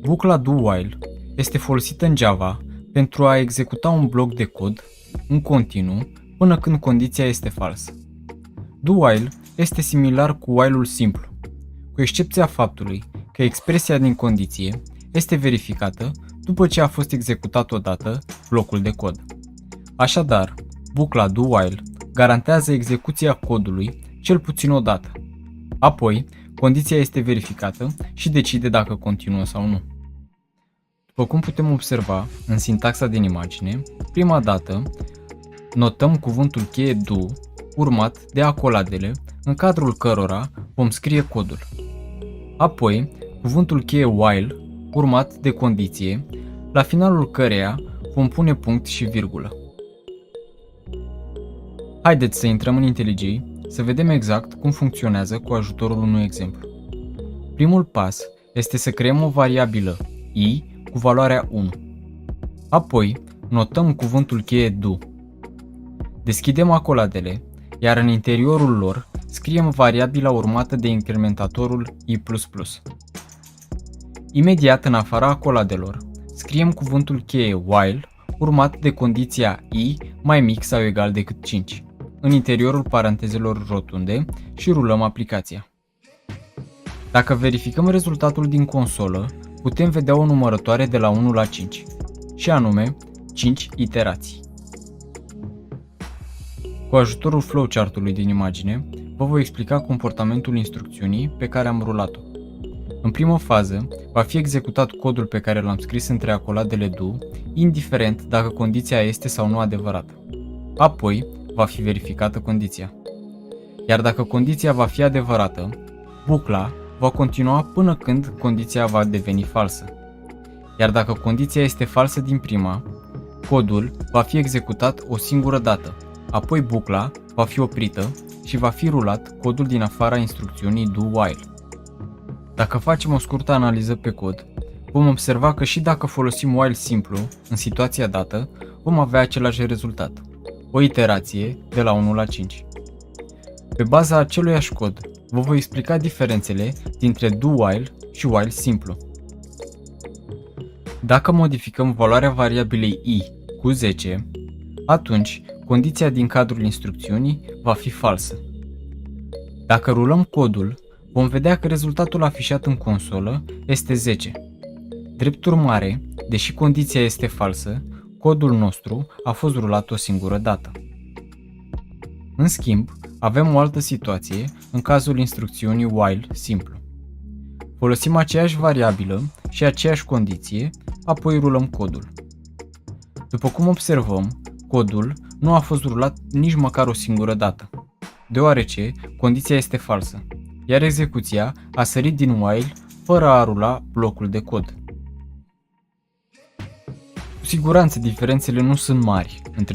Bucla do-while este folosită în Java pentru a executa un bloc de cod în continuu până când condiția este falsă. Do-while este similar cu while-ul simplu, cu excepția faptului că expresia din condiție este verificată după ce a fost executat odată blocul de cod. Așadar, bucla do-while garantează execuția codului cel puțin o dată. Apoi, condiția este verificată și decide dacă continuă sau nu. După cum putem observa în sintaxa din imagine, prima dată notăm cuvântul cheie do urmat de acoladele în cadrul cărora vom scrie codul. Apoi, cuvântul cheie while urmat de condiție, la finalul căreia vom pune punct și virgulă. Haideți să intrăm în IntelliJ să vedem exact cum funcționează cu ajutorul unui exemplu. Primul pas este să creăm o variabilă i cu valoarea 1. Apoi, notăm cuvântul cheie do. Deschidem acoladele, iar în interiorul lor scriem variabila urmată de incrementatorul i++. Imediat în afara acoladelor, scriem cuvântul cheie while urmat de condiția i mai mic sau egal decât 5 în interiorul parantezelor rotunde și rulăm aplicația. Dacă verificăm rezultatul din consolă, putem vedea o numărătoare de la 1 la 5, și anume 5 iterații. Cu ajutorul flowchart-ului din imagine, vă voi explica comportamentul instrucțiunii pe care am rulat-o. În primă fază, va fi executat codul pe care l-am scris între acoladele do, indiferent dacă condiția este sau nu adevărată. Apoi, va fi verificată condiția. Iar dacă condiția va fi adevărată, bucla va continua până când condiția va deveni falsă. Iar dacă condiția este falsă din prima, codul va fi executat o singură dată, apoi bucla va fi oprită și va fi rulat codul din afara instrucțiunii do-while. Dacă facem o scurtă analiză pe cod, vom observa că și dacă folosim while simplu în situația dată, vom avea același rezultat, o iterație de la 1 la 5. Pe baza aceluiași cod, vă voi explica diferențele dintre do-while și while simplu. Dacă modificăm valoarea variabilei i cu 10, atunci condiția din cadrul instrucțiunii va fi falsă. Dacă rulăm codul, vom vedea că rezultatul afișat în consolă este 10. Drept urmare, deși condiția este falsă, codul nostru a fost rulat o singură dată. În schimb, avem o altă situație în cazul instrucțiunii while simplu. Folosim aceeași variabilă și aceeași condiție, apoi rulăm codul. După cum observăm, codul nu a fost rulat nici măcar o singură dată, deoarece condiția este falsă, iar execuția a sărit din while fără a rula blocul de cod. Cu siguranță diferențele nu sunt mari între